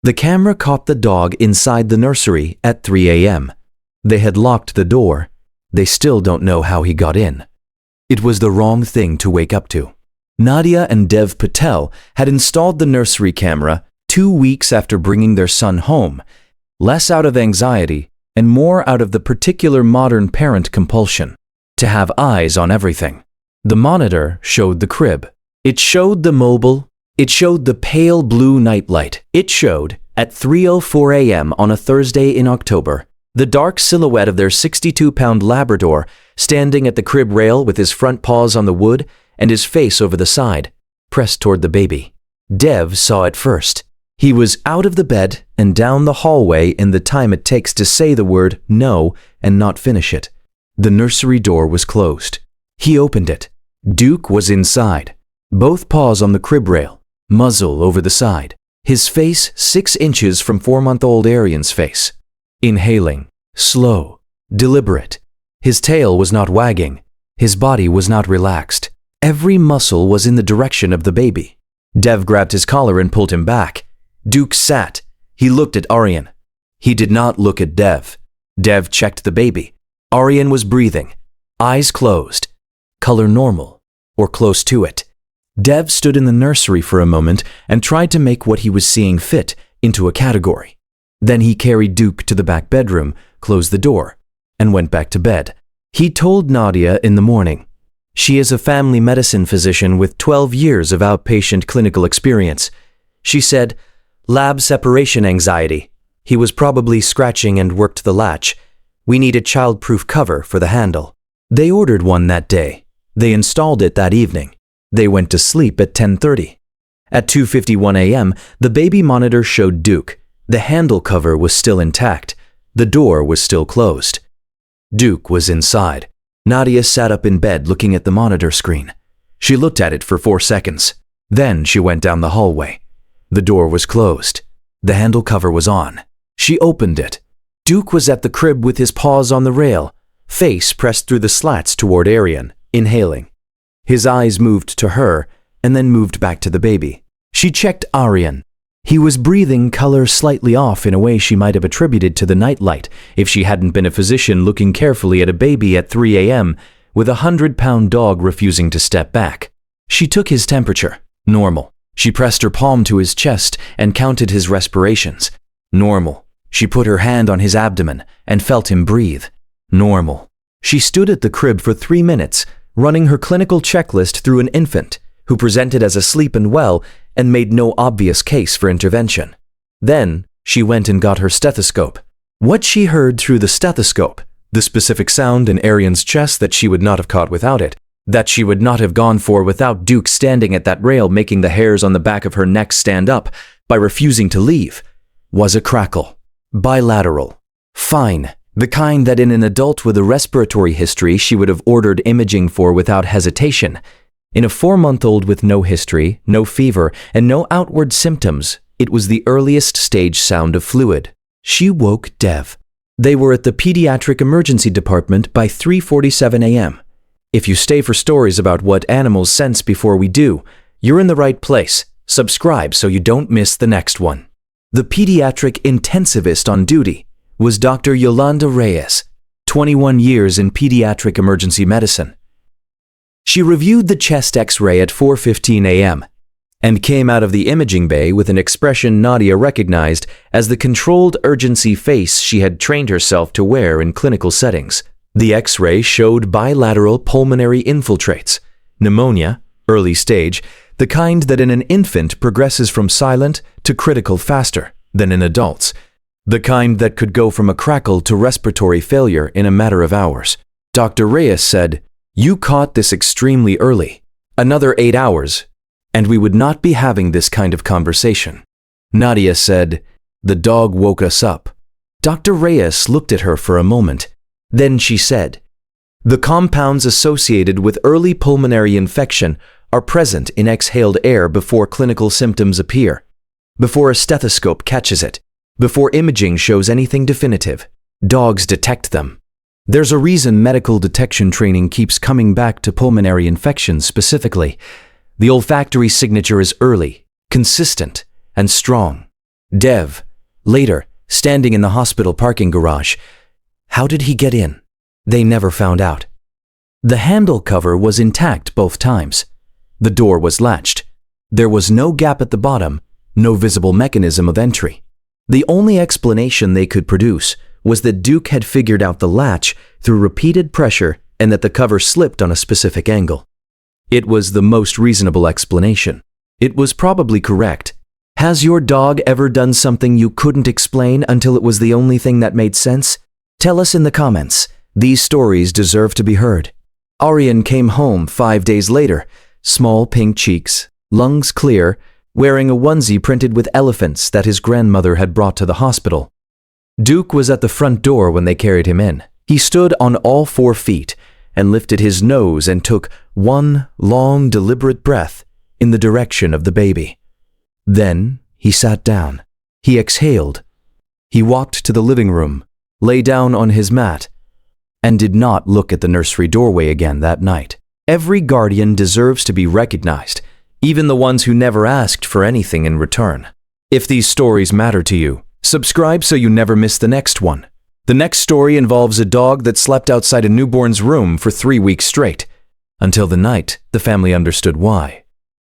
The camera caught the dog inside the nursery at 3 a.m. They had locked the door. They still don't know how he got in. It was the wrong thing to wake up to. Nadia and Dev Patel had installed the nursery camera 2 weeks after bringing their son home, less out of anxiety and more out of the particular modern parent compulsion to have eyes on everything. The monitor showed the crib. It showed the mobile. It showed the pale blue nightlight. It showed, at 3:04 a.m. on a Thursday in October, the dark silhouette of their 62-pound Labrador standing at the crib rail with his front paws on the wood and his face over the side, pressed toward the baby. Dev saw it first. He was out of the bed and down the hallway in the time it takes to say the word no and not finish it. The nursery door was closed. He opened it. Duke was inside, both paws on the crib rail, muzzle over the side, his face 6 inches from 4-month-old Aryan's face. Inhaling, slow, deliberate. His tail was not wagging. His body was not relaxed. Every muscle was in the direction of the baby. Dev grabbed his collar and pulled him back. Duke sat. He looked at Aryan. He did not look at Dev. Dev checked the baby. Aryan was breathing. Eyes closed. Color normal, or close to it. Dev stood in the nursery for a moment and tried to make what he was seeing fit into a category. Then he carried Duke to the back bedroom, closed the door, and went back to bed. He told Nadia in the morning. She is a family medicine physician with 12 years of outpatient clinical experience. She said, "Lab separation anxiety. He was probably scratching and worked the latch. We need a childproof cover for the handle." They ordered one that day. They installed it that evening. They went to sleep at 10:30. At 2:51 a.m., the baby monitor showed Duke. The handle cover was still intact. The door was still closed. Duke was inside. Nadia sat up in bed looking at the monitor screen. She looked at it for 4 seconds. Then she went down the hallway. The door was closed. The handle cover was on. She opened it. Duke was at the crib with his paws on the rail, face pressed through the slats toward Aryan, inhaling. His eyes moved to her and then moved back to the baby. She checked Aryan. He was breathing color slightly off in a way she might have attributed to the nightlight if she hadn't been a physician looking carefully at a baby at 3 a.m. with a 100-pound dog refusing to step back. She took his temperature. Normal. She pressed her palm to his chest and counted his respirations. Normal. She put her hand on his abdomen and felt him breathe. Normal. She stood at the crib for 3 minutes, running her clinical checklist through an infant who presented as asleep and well and made no obvious case for intervention. Then she went and got her stethoscope. What she heard through the stethoscope, the specific sound in Aryan's chest that she would not have caught without it, that she would not have gone for without Duke standing at that rail making the hairs on the back of her neck stand up by refusing to leave, was a crackle. Bilateral. Fine. The kind that in an adult with a respiratory history she would have ordered imaging for without hesitation. In a 4-month-old with no history, no fever, and no outward symptoms, it was the earliest stage sound of fluid. She woke Dev. They were at the pediatric emergency department by 3:47 a.m. If you stay for stories about what animals sense before we do, you're in the right place. Subscribe so you don't miss the next one. The pediatric intensivist on duty was Dr. Yolanda Reyes, 21 years in pediatric emergency medicine. She reviewed the chest X-ray at 4:15 a.m. and came out of the imaging bay with an expression Nadia recognized as the controlled urgency face she had trained herself to wear in clinical settings. The X-ray showed bilateral pulmonary infiltrates, pneumonia, early stage, the kind that in an infant progresses from silent to critical faster than in adults, the kind that could go from a crackle to respiratory failure in a matter of hours. Dr. Reyes said, "You caught this extremely early. Another 8 hours, and we would not be having this kind of conversation." Nadia said, "The dog woke us up." Dr. Reyes looked at her for a moment. Then she said, "The compounds associated with early pulmonary infection are present in exhaled air before clinical symptoms appear, before a stethoscope catches it, before imaging shows anything definitive. Dogs detect them. There's a reason medical detection training keeps coming back to pulmonary infections specifically. The olfactory signature is early, consistent, and strong. Dev, later, standing in the hospital parking garage. How did he get in? They never found out. The handle cover was intact both times. The door was latched. There was no gap at the bottom, no visible mechanism of entry. The only explanation they could produce was that Duke had figured out the latch through repeated pressure and that the cover slipped on a specific angle. It was the most reasonable explanation. It was probably correct. Has your dog ever done something you couldn't explain until it was the only thing that made sense? Tell us in the comments. These stories deserve to be heard. Aryan came home 5 days later, small pink cheeks, lungs clear, wearing a onesie printed with elephants that his grandmother had brought to the hospital. Duke was at the front door when they carried him in. He stood on all 4 feet and lifted his nose and took one long, deliberate breath in the direction of the baby. Then he sat down. He exhaled. He walked to the living room, lay down on his mat, and did not look at the nursery doorway again that night. Every guardian deserves to be recognized, even the ones who never asked for anything in return. If these stories matter to you, subscribe so you never miss the next one. The next story involves a dog that slept outside a newborn's room for 3 weeks straight, until the night the family understood why.